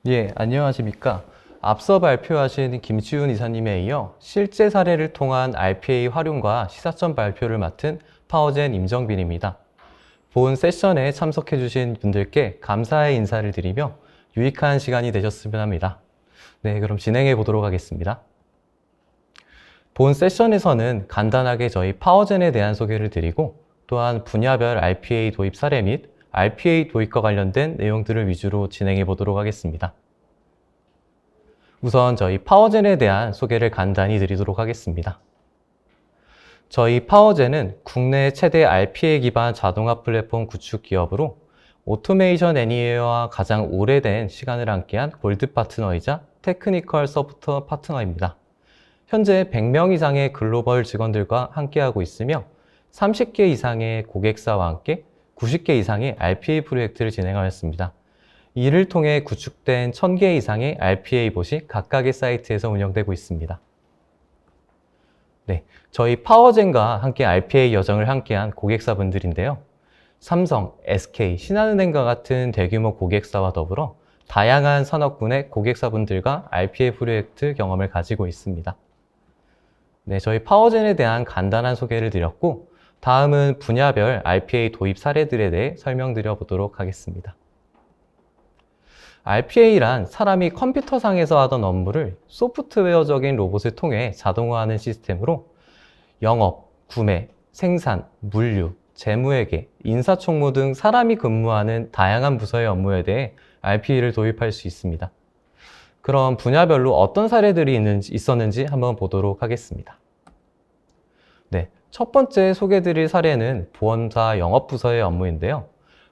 예, 안녕하십니까. 앞서 발표하신 김지훈 이사님에 이어 실제 사례를 통한 RPA 활용과 시사점 발표를 맡은 파워젠 임정빈입니다. 본 세션에 참석해주신 분들께 감사의 인사를 드리며 유익한 시간이 되셨으면 합니다. 네, 그럼 진행해 보도록 하겠습니다. 본 세션에서는 간단하게 저희 파워젠에 대한 소개를 드리고 또한 분야별 RPA 도입 사례 및 RPA 도입과 관련된 내용들을 위주로 진행해 보도록 하겠습니다. 우선 저희 파워젠에 대한 소개를 간단히 드리도록 하겠습니다. 저희 파워젠은 국내 최대 RPA 기반 자동화 플랫폼 구축 기업으로 오토메이션 애니웨어와 가장 오래된 시간을 함께한 골드 파트너이자 테크니컬 서포터 파트너입니다. 현재 100명 이상의 글로벌 직원들과 함께하고 있으며 30개 이상의 고객사와 함께 90개 이상의 RPA 프로젝트를 진행하였습니다. 이를 통해 구축된 1000개 이상의 RPA 봇이 각각의 사이트에서 운영되고 있습니다. 네, 저희 파워젠과 함께 RPA 여정을 함께한 고객사분들인데요. 삼성, SK, 신한은행과 같은 대규모 고객사와 더불어 다양한 산업군의 고객사분들과 RPA 프로젝트 경험을 가지고 있습니다. 네, 저희 파워젠에 대한 간단한 소개를 드렸고 다음은 분야별 RPA 도입 사례들에 대해 설명드려 보도록 하겠습니다. RPA란 사람이 컴퓨터상에서 하던 업무를 소프트웨어적인 로봇을 통해 자동화하는 시스템으로 영업, 구매, 생산, 물류, 재무회계, 인사총무 등 사람이 근무하는 다양한 부서의 업무에 대해 RPA를 도입할 수 있습니다. 그럼 분야별로 어떤 사례들이 있었는지 한번 보도록 하겠습니다. 네, 첫 번째 소개드릴 사례는 보험사 영업부서의 업무인데요.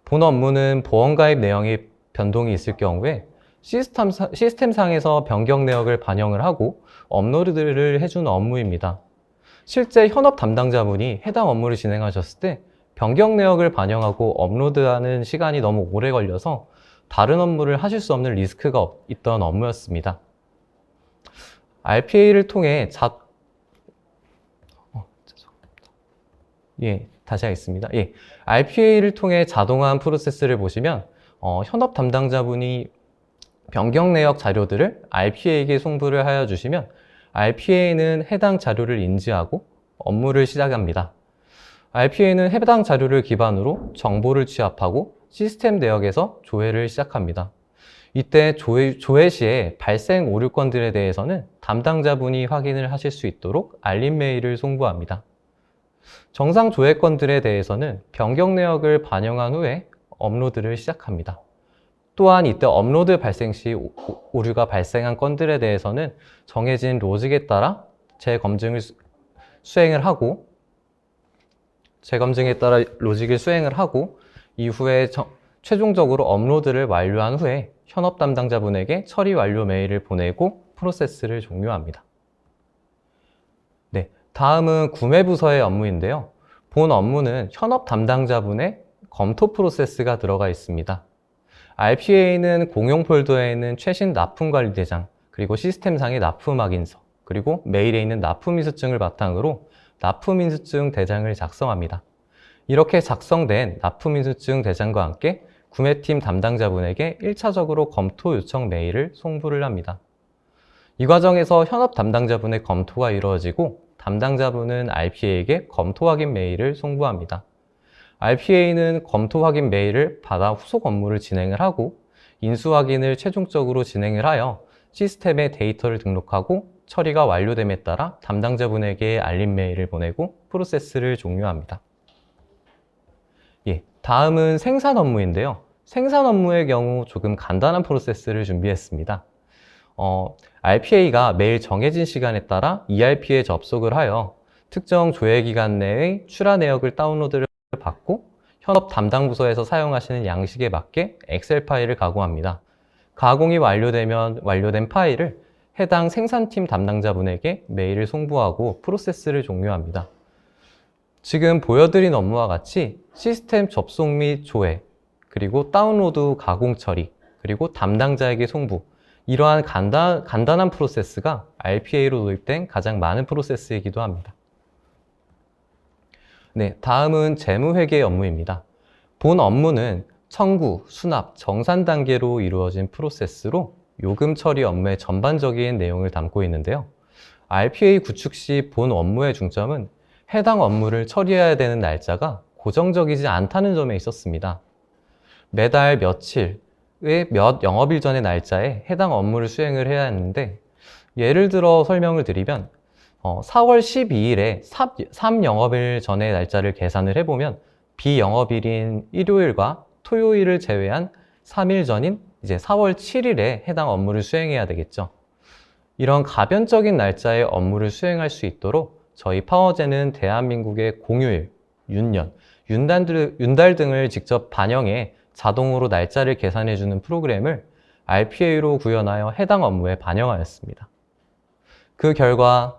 본 업무는 보험가입 내용이 변동이 있을 경우에 시스템상에서 변경 내역을 반영을 하고 업로드를 해주는 업무입니다. 실제 현업 담당자분이 해당 업무를 진행하셨을 때 변경 내역을 반영하고 업로드하는 시간이 너무 오래 걸려서 다른 업무를 하실 수 없는 리스크가 있던 업무였습니다. RPA를 통해 다시 하겠습니다. RPA를 통해 자동화한 프로세스를 보시면 현업 담당자분이 변경 내역 자료들을 RPA에게 송부를 하여 주시면 RPA는 해당 자료를 인지하고 업무를 시작합니다. RPA는 해당 자료를 기반으로 정보를 취합하고 시스템 내역에서 조회를 시작합니다. 이때 조회 시에 발생 오류 건들에 대해서는 담당자분이 확인을 하실 수 있도록 알림 메일을 송부합니다. 정상 조회 건들에 대해서는 변경 내역을 반영한 후에 업로드를 시작합니다. 또한 이때 업로드 발생 시 오류가 발생한 건들에 대해서는 정해진 로직에 따라 재검증에 따라 로직을 수행을 하고 이후에 최종적으로 업로드를 완료한 후에 현업 담당자분에게 처리 완료 메일을 보내고 프로세스를 종료합니다. 네, 다음은 구매부서의 업무인데요. 본 업무는 현업 담당자분의 검토 프로세스가 들어가 있습니다. RPA는 공용 폴더에 있는 최신 납품 관리 대장, 그리고 시스템상의 납품 확인서, 그리고 메일에 있는 납품 인수증을 바탕으로 납품 인수증 대장을 작성합니다. 이렇게 작성된 납품 인수증 대장과 함께 구매팀 담당자분에게 1차적으로 검토 요청 메일을 송부를 합니다. 이 과정에서 현업 담당자분의 검토가 이루어지고 담당자분은 RPA에게 검토 확인 메일을 송부합니다. RPA는 검토 확인 메일을 받아 후속 업무를 진행을 하고 인수 확인을 최종적으로 진행을 하여 시스템에 데이터를 등록하고 처리가 완료됨에 따라 담당자분에게 알림 메일을 보내고 프로세스를 종료합니다. 다음은 생산 업무인데요. 생산 업무의 경우 조금 간단한 프로세스를 준비했습니다. RPA가 매일 정해진 시간에 따라 ERP에 접속을 하여 특정 조회 기간 내의 출하 내역을 다운로드를 받고 현업 담당 부서에서 사용하시는 양식에 맞게 엑셀 파일을 가공합니다. 가공이 완료되면 완료된 파일을 해당 생산팀 담당자분에게 메일을 송부하고 프로세스를 종료합니다. 지금 보여드린 업무와 같이 시스템 접속 및 조회, 그리고 다운로드 가공 처리, 그리고 담당자에게 송부, 이러한 간단한 프로세스가 RPA로 도입된 가장 많은 프로세스이기도 합니다. 네, 다음은 재무회계 업무입니다. 본 업무는 청구, 수납, 정산 단계로 이루어진 프로세스로 요금 처리 업무의 전반적인 내용을 담고 있는데요. RPA 구축 시 본 업무의 중점은 해당 업무를 처리해야 되는 날짜가 고정적이지 않다는 점에 있었습니다. 매달 며칠의 몇 영업일 전의 날짜에 해당 업무를 수행을 해야 했는데, 예를 들어 설명을 드리면 4월 12일에 3영업일 전의 날짜를 계산을 해보면 비영업일인 일요일과 토요일을 제외한 3일 전인 이제 4월 7일에 해당 업무를 수행해야 되겠죠. 이런 가변적인 날짜에 업무를 수행할 수 있도록 저희 파워젠은 대한민국의 공휴일, 윤년, 윤달 등을 직접 반영해 자동으로 날짜를 계산해주는 프로그램을 RPA로 구현하여 해당 업무에 반영하였습니다. 그 결과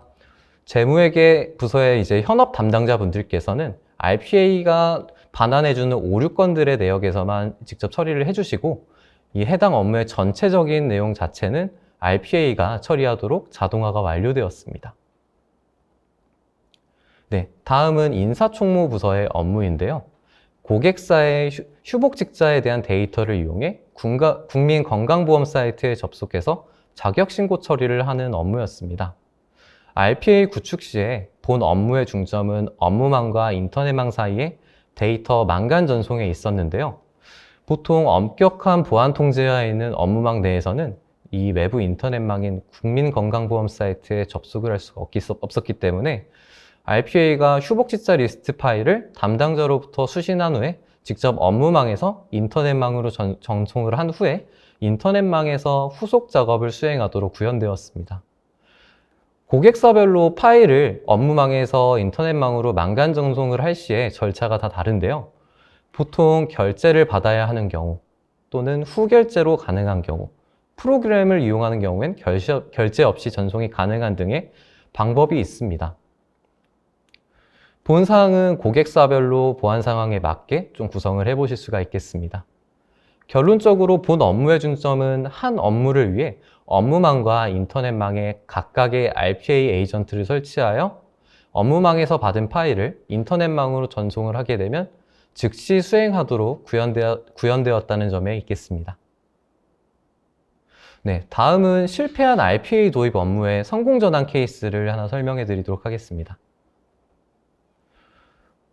재무회계 부서의 이제 현업 담당자분들께서는 RPA가 반환해주는 오류건들의 내역에서만 직접 처리를 해주시고, 이 해당 업무의 전체적인 내용 자체는 RPA가 처리하도록 자동화가 완료되었습니다. 네, 다음은 인사총무부서의 업무인데요. 고객사의 휴복직자에 대한 데이터를 이용해 국민건강보험 사이트에 접속해서 자격신고 처리를 하는 업무였습니다. RPA 구축 시에 본 업무의 중점은 업무망과 인터넷망 사이에 데이터 망간 전송에 있었는데요. 보통 엄격한 보안 통제하에 있는 업무망 내에서는 이 외부 인터넷망인 국민건강보험 사이트에 접속을 할 수가 없었기 때문에 RPA가 휴복직자 리스트 파일을 담당자로부터 수신한 후에 직접 업무망에서 인터넷망으로 전송을 한 후에 인터넷망에서 후속 작업을 수행하도록 구현되었습니다. 고객사별로 파일을 업무망에서 인터넷망으로 망간 전송을 할 시에 절차가 다 다른데요. 보통 결제를 받아야 하는 경우 또는 후결제로 가능한 경우, 프로그램을 이용하는 경우엔 결제 없이 전송이 가능한 등의 방법이 있습니다. 본 사항은 고객사별로 보안 상황에 맞게 좀 구성을 해보실 수가 있겠습니다. 결론적으로 본 업무의 중점은 한 업무를 위해 업무망과 인터넷망에 각각의 RPA 에이전트를 설치하여 업무망에서 받은 파일을 인터넷망으로 전송을 하게 되면 즉시 수행하도록 구현되었다는 점에 있겠습니다. 네, 다음은 실패한 RPA 도입 업무의 성공 전환 케이스를 하나 설명해 드리도록 하겠습니다.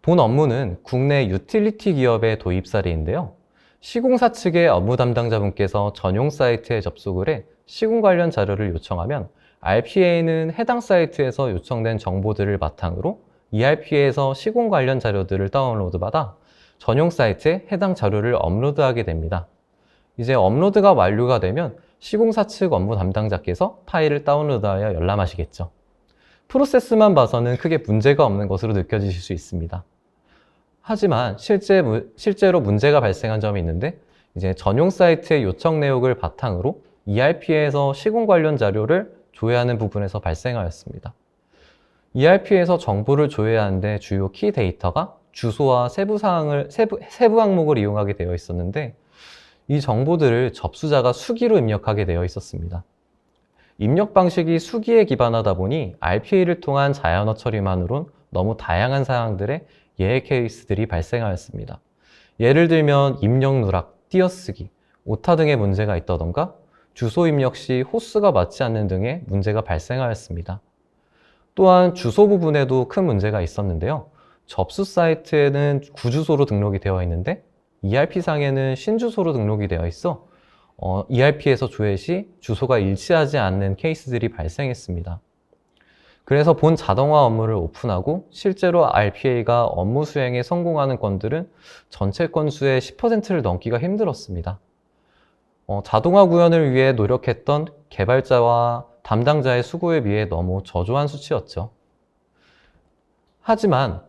본 업무는 국내 유틸리티 기업의 도입 사례인데요. 시공사 측의 업무 담당자분께서 전용 사이트에 접속을 해 시공 관련 자료를 요청하면 RPA는 해당 사이트에서 요청된 정보들을 바탕으로 ERP에서 시공 관련 자료들을 다운로드받아 전용 사이트에 해당 자료를 업로드하게 됩니다. 이제 업로드가 완료가 되면 시공사 측 업무 담당자께서 파일을 다운로드하여 열람하시겠죠. 프로세스만 봐서는 크게 문제가 없는 것으로 느껴지실 수 있습니다. 하지만 실제로 문제가 발생한 점이 있는데, 이제 전용 사이트의 요청 내역을 바탕으로 ERP에서 시공 관련 자료를 조회하는 부분에서 발생하였습니다. ERP에서 정보를 조회하는데 주요 키 데이터가 주소와 세부 항목을 이용하게 되어 있었는데, 이 정보들을 접수자가 수기로 입력하게 되어 있었습니다. 입력 방식이 수기에 기반하다 보니 RPA를 통한 자연어 처리만으론 너무 다양한 사항들의 예외 케이스들이 발생하였습니다. 예를 들면 입력 누락, 띄어쓰기, 오타 등의 문제가 있다던가 주소 입력 시 호수가 맞지 않는 등의 문제가 발생하였습니다. 또한 주소 부분에도 큰 문제가 있었는데요. 접수 사이트에는 구주소로 등록이 되어 있는데 ERP상에는 신주소로 등록이 되어 있어 ERP에서 조회 시 주소가 일치하지 않는 케이스들이 발생했습니다. 그래서 본 자동화 업무를 오픈하고 실제로 RPA가 업무 수행에 성공하는 건들은 전체 건수의 10%를 넘기가 힘들었습니다. 자동화 구현을 위해 노력했던 개발자와 담당자의 수고에 비해 너무 저조한 수치였죠. 하지만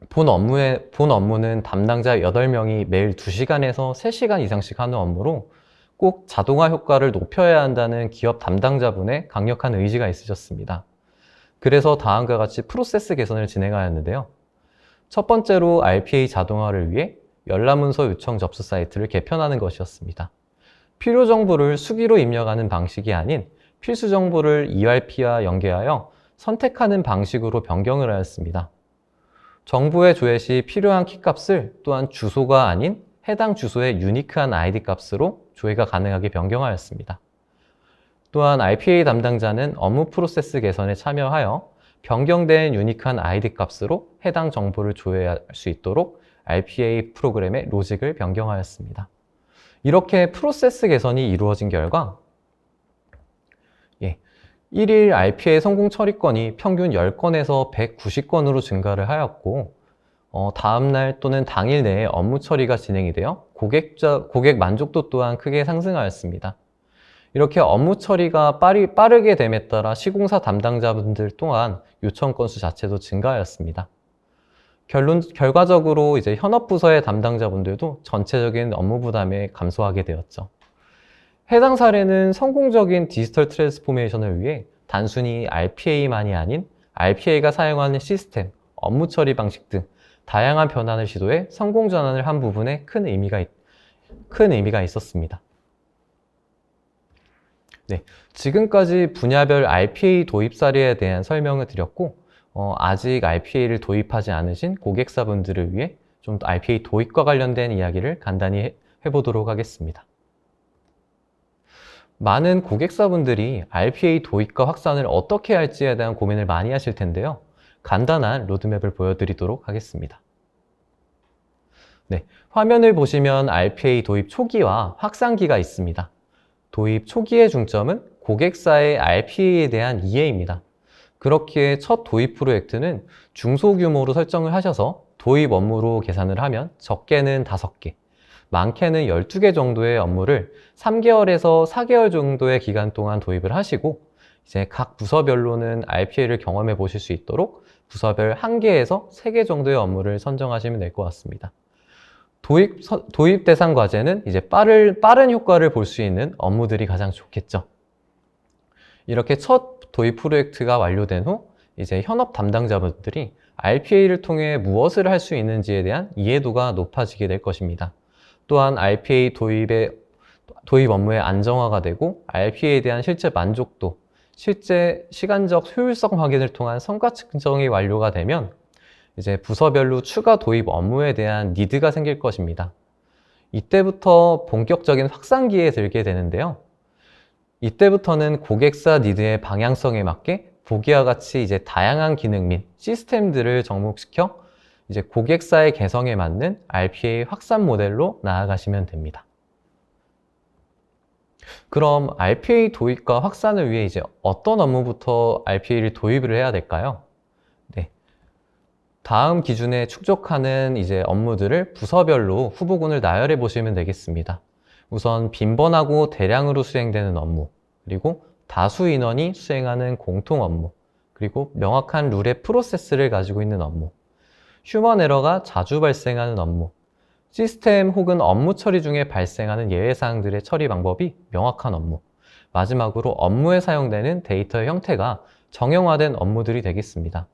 본 업무는 담당자 8명이 매일 2시간에서 3시간 이상씩 하는 업무로 꼭 자동화 효과를 높여야 한다는 기업 담당자분의 강력한 의지가 있으셨습니다. 그래서 다음과 같이 프로세스 개선을 진행하였는데요. 첫 번째로 RPA 자동화를 위해 열람문서 요청 접수 사이트를 개편하는 것이었습니다. 필요 정보를 수기로 입력하는 방식이 아닌 필수 정보를 ERP와 연계하여 선택하는 방식으로 변경을 하였습니다. 정보의 조회 시 필요한 키값을 또한 주소가 아닌 해당 주소의 유니크한 ID 값으로 조회가 가능하게 변경하였습니다. 또한 RPA 담당자는 업무 프로세스 개선에 참여하여 변경된 유니크한 ID 값으로 해당 정보를 조회할 수 있도록 RPA 프로그램의 로직을 변경하였습니다. 이렇게 프로세스 개선이 이루어진 결과 1일 RPA 성공 처리건이 평균 10건에서 190건으로 증가를 하였고 다음날 또는 당일 내에 업무 처리가 진행이 되어 고객 만족도 또한 크게 상승하였습니다. 이렇게 업무 처리가 빠르게 됨에 따라 시공사 담당자분들 또한 요청 건수 자체도 증가하였습니다. 결과적으로 이제 현업부서의 담당자분들도 전체적인 업무 부담에 감소하게 되었죠. 해당 사례는 성공적인 디지털 트랜스포메이션을 위해 단순히 RPA만이 아닌 RPA가 사용하는 시스템, 업무 처리 방식 등 다양한 변환을 시도해 성공 전환을 한 부분에 큰 의미가 있었습니다. 네, 지금까지 분야별 RPA 도입 사례에 대한 설명을 드렸고 아직 RPA를 도입하지 않으신 고객사분들을 위해 좀 더 RPA 도입과 관련된 이야기를 간단히 해보도록 하겠습니다. 많은 고객사분들이 RPA 도입과 확산을 어떻게 할지에 대한 고민을 많이 하실 텐데요. 간단한 로드맵을 보여드리도록 하겠습니다. 네, 화면을 보시면 RPA 도입 초기와 확산기가 있습니다. 도입 초기의 중점은 고객사의 RPA에 대한 이해입니다. 그렇기에 첫 도입 프로젝트는 중소규모로 설정을 하셔서 도입 업무로 계산을 하면 적게는 5개, 많게는 12개 정도의 업무를 3개월에서 4개월 정도의 기간 동안 도입을 하시고 이제 각 부서별로는 RPA를 경험해 보실 수 있도록 부서별 1개에서 3개 정도의 업무를 선정하시면 될 것 같습니다. 도입 대상 과제는 이제 빠른 효과를 볼 수 있는 업무들이 가장 좋겠죠. 이렇게 첫 도입 프로젝트가 완료된 후 이제 현업 담당자분들이 RPA를 통해 무엇을 할 수 있는지에 대한 이해도가 높아지게 될 것입니다. 또한 RPA 도입 업무의 안정화가 되고 RPA에 대한 실제 만족도, 실제 시간적 효율성 확인을 통한 성과 측정이 완료가 되면 이제 부서별로 추가 도입 업무에 대한 니드가 생길 것입니다. 이때부터 본격적인 확산기에 들게 되는데요. 이때부터는 고객사 니드의 방향성에 맞게 보기와 같이 이제 다양한 기능 및 시스템들을 접목시켜 이제 고객사의 개성에 맞는 RPA 확산 모델로 나아가시면 됩니다. 그럼 RPA 도입과 확산을 위해 이제 어떤 업무부터 RPA를 도입을 해야 될까요? 네. 다음 기준에 충족하는 이제 업무들을 부서별로 후보군을 나열해 보시면 되겠습니다. 우선 빈번하고 대량으로 수행되는 업무, 그리고 다수 인원이 수행하는 공통 업무, 그리고 명확한 룰의 프로세스를 가지고 있는 업무, 휴먼 에러가 자주 발생하는 업무, 시스템 혹은 업무 처리 중에 발생하는 예외사항들의 처리 방법이 명확한 업무, 마지막으로 업무에 사용되는 데이터의 형태가 정형화된 업무들이 되겠습니다.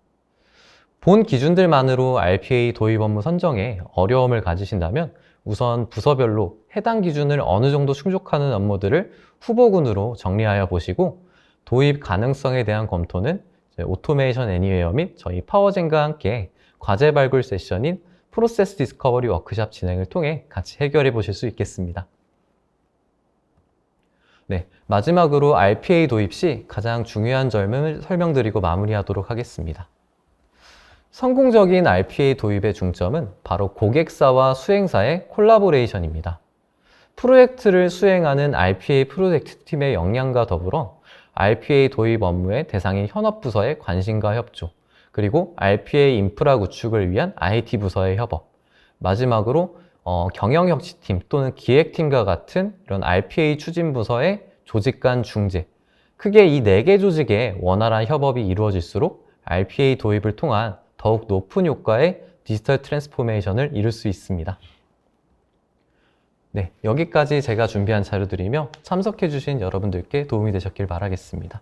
본 기준들만으로 RPA 도입 업무 선정에 어려움을 가지신다면 우선 부서별로 해당 기준을 어느 정도 충족하는 업무들을 후보군으로 정리하여 보시고 도입 가능성에 대한 검토는 오토메이션 애니웨어 및 저희 파워젠과 함께 과제 발굴 세션인 프로세스 디스커버리 워크샵 진행을 통해 같이 해결해 보실 수 있겠습니다. 네, 마지막으로 RPA 도입 시 가장 중요한 점을 설명드리고 마무리하도록 하겠습니다. 성공적인 RPA 도입의 중점은 바로 고객사와 수행사의 콜라보레이션입니다. 프로젝트를 수행하는 RPA 프로젝트 팀의 역량과 더불어 RPA 도입 업무의 대상인 현업부서의 관심과 협조, 그리고 RPA 인프라 구축을 위한 IT 부서의 협업, 마지막으로 경영혁신팀 또는 기획팀과 같은 이런 RPA 추진부서의 조직 간 중재, 크게 이 4개 조직의 원활한 협업이 이루어질수록 RPA 도입을 통한 더욱 높은 효과의 디지털 트랜스포메이션을 이룰 수 있습니다. 네, 여기까지 제가 준비한 자료들이며 참석해주신 여러분들께 도움이 되셨길 바라겠습니다.